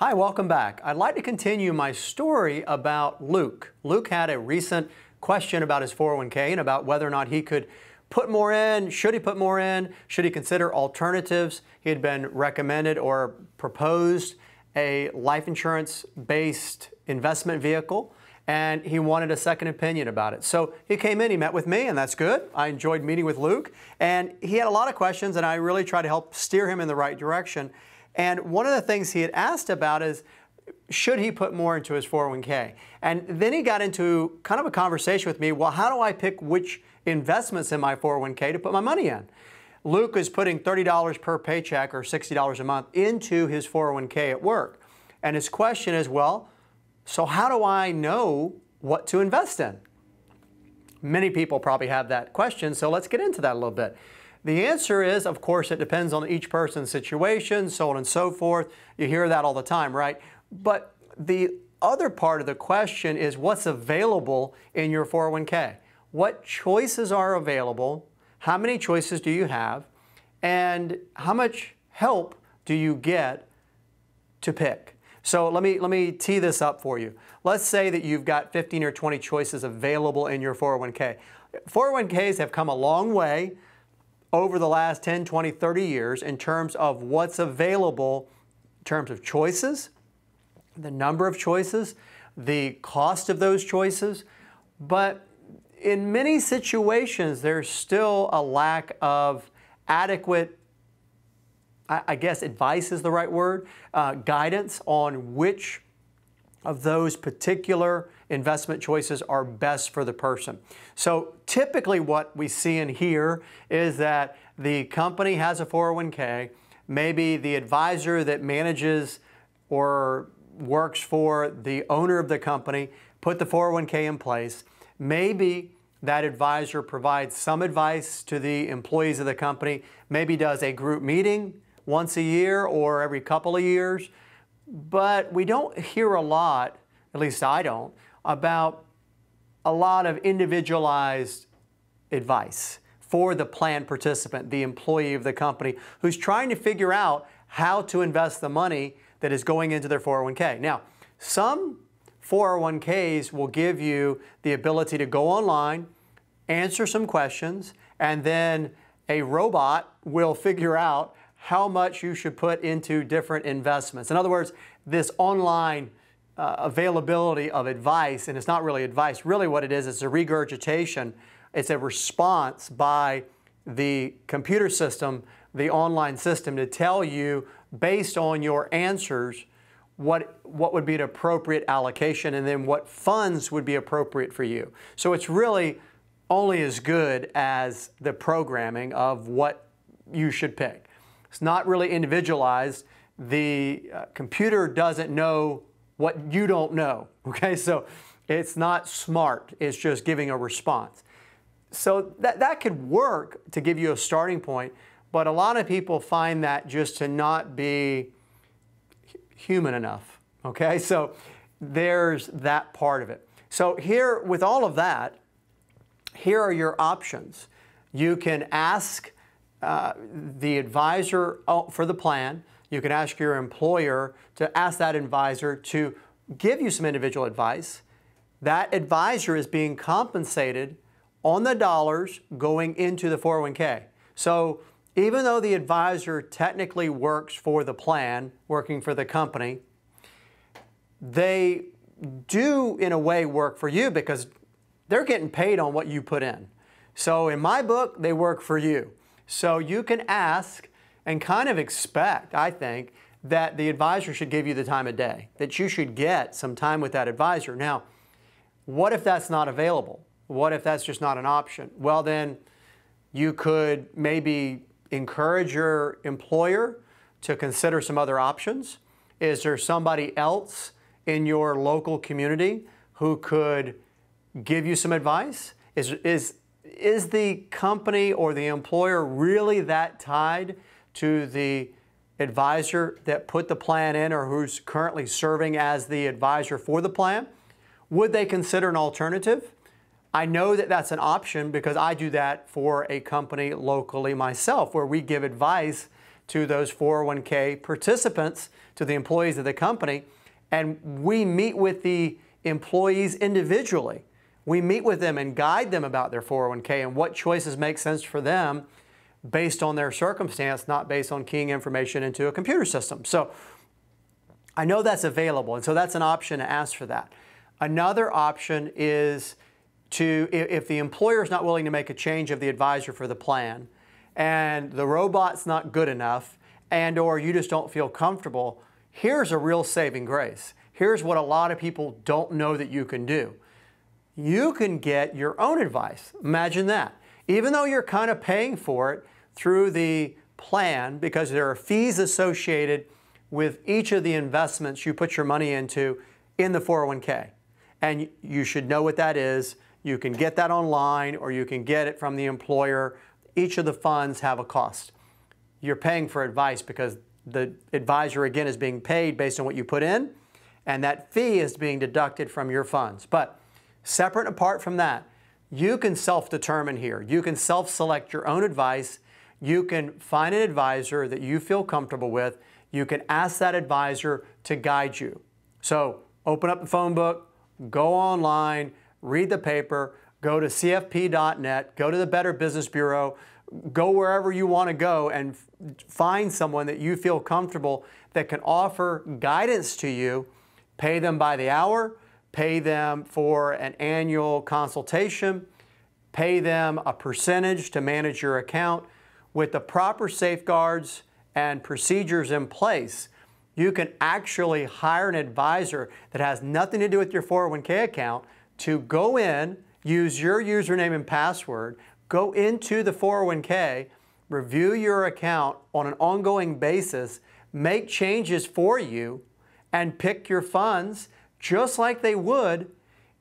Hi, welcome back. I'd like to continue my story about Luke. Luke had a recent question about his 401k and about whether or not he could put more in. Should he put more in? Should he consider alternatives? He had been recommended or proposed a life insurance-based investment vehicle, and he wanted a second opinion about it. So he came in, he met with me, and that's good. I enjoyed meeting with Luke, and he had a lot of questions, and I really tried to help steer him in the right direction. And one of the things he had asked about is, should he put more into his 401k? And then he got into kind of a conversation with me, well, how do I pick which investments in my 401k to put my money in? Luke is putting $30 per paycheck or $60 a month into his 401k at work. And his question is, well, so how do I know what to invest in? Many people probably have that question, so let's get into that a little bit. The answer is, of course, it depends on each person's situation, so on and so forth. You hear that all the time, right? But the other part of the question is what's available in your 401k? What choices are available? How many choices do you have? And how much help do you get to pick? So let me tee this up for you. Let's say that you've got 15 or 20 choices available in your 401k. 401ks have come a long way over the last 10, 20, 30 years in terms of what's available in terms of choices, the number of choices, the cost of those choices. But in many situations, there's still a lack of adequate, I guess advice is the right word, guidance on which of those particular investment choices are best for the person. So typically what we see and hear is that the company has a 401k, maybe the advisor that manages or works for the owner of the company put the 401k in place. Maybe that advisor provides some advice to the employees of the company, maybe does a group meeting once a year or every couple of years. But we don't hear a lot, at least I don't, about a lot of individualized advice for the plan participant, the employee of the company, who's trying to figure out how to invest the money that is going into their 401k. Now, some 401ks will give you the ability to go online, answer some questions, and then a robot will figure out how much you should put into different investments. In other words, this online availability of advice, and it's not really advice, really what it is, it's a regurgitation. It's a response by the computer system, the online system, to tell you, based on your answers, what would be an appropriate allocation and then what funds would be appropriate for you. So it's really only as good as the programming of what you should pick. It's not really individualized. The computer doesn't know what you don't know, okay? So it's not smart, it's just giving a response. So that could work to give you a starting point, but a lot of people find that just to not be human enough, okay? So there's that part of it. So here, with all of that, here are your options. You can ask the advisor for the plan. You can ask your employer to ask that advisor to give you some individual advice. That advisor is being compensated on the dollars going into the 401k. So even though the advisor technically works for the plan, working for the company, they do in a way work for you because they're getting paid on what you put in. So in my book, they work for you. So you can ask and kind of expect, I think, that the advisor should give you the time of day, that you should get some time with that advisor. Now, what if that's not available? What if that's just not an option? Well, then you could maybe encourage your employer to consider some other options. Is there somebody else in your local community who could give you some advice? Is the company or the employer really that tied to the advisor that put the plan in or who's currently serving as the advisor for the plan? Would they consider an alternative? I know that that's an option because I do that for a company locally myself, where we give advice to those 401k participants, to the employees of the company, and we meet with the employees individually. We meet with them and guide them about their 401k and what choices make sense for them based on their circumstance, not based on keying information into a computer system. So I know that's available, and so that's an option to ask for that. Another option is to, if the employer is not willing to make a change of the advisor for the plan, and the robot's not good enough, and or you just don't feel comfortable, here's a real saving grace. Here's what a lot of people don't know that you can do. You can get your own advice. Imagine that. Even though you're kind of paying for it through the plan, because there are fees associated with each of the investments you put your money into in the 401k. And you should know what that is. You can get that online or you can get it from the employer. Each of the funds have a cost. You're paying for advice because the advisor, again, is being paid based on what you put in, and that fee is being deducted from your funds. But separate and apart from that, you can self-determine here. You can self-select your own advice. You can find an advisor that you feel comfortable with. You can ask that advisor to guide you. So open up the phone book, go online, read the paper, go to cfp.net, go to the Better Business Bureau, go wherever you want to go and find someone that you feel comfortable that can offer guidance to you. Pay them by the hour, pay them for an annual consultation, pay them a percentage to manage your account. With the proper safeguards and procedures in place, you can actually hire an advisor that has nothing to do with your 401k account to go in, use your username and password, go into the 401k, review your account on an ongoing basis, make changes for you, and pick your funds just like they would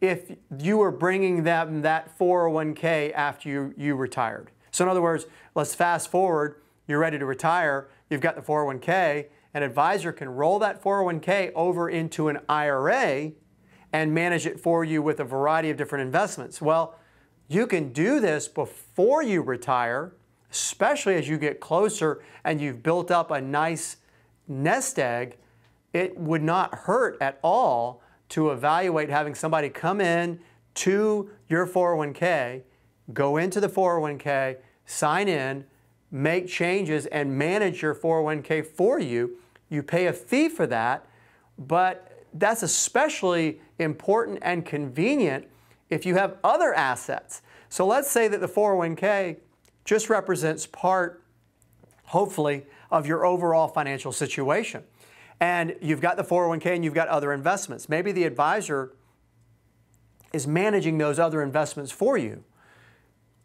if you were bringing them that 401k after you retired. So in other words, let's fast forward, you're ready to retire, you've got the 401k, an advisor can roll that 401k over into an IRA and manage it for you with a variety of different investments. Well, you can do this before you retire, especially as you get closer and you've built up a nice nest egg. It would not hurt at all to evaluate having somebody come in to your 401k, go into the 401k, sign in, make changes, and manage your 401k for you. You pay a fee for that, but that's especially important and convenient if you have other assets. So let's say that the 401k just represents part, hopefully, of your overall financial situation. And you've got the 401k and you've got other investments. Maybe the advisor is managing those other investments for you.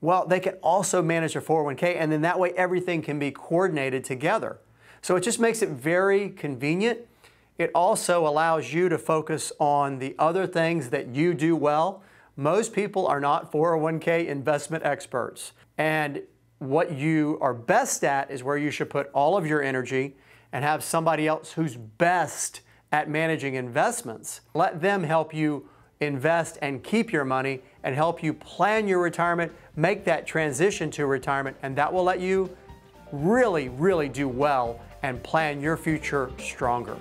Well, they can also manage your 401k, and then that way everything can be coordinated together. So it just makes it very convenient. It also allows you to focus on the other things that you do well. Most people are not 401k investment experts. And what you are best at is where you should put all of your energy and have somebody else who's best at managing investments. Let them help you invest and keep your money and help you plan your retirement, make that transition to retirement, and that will let you really, really do well and plan your future stronger.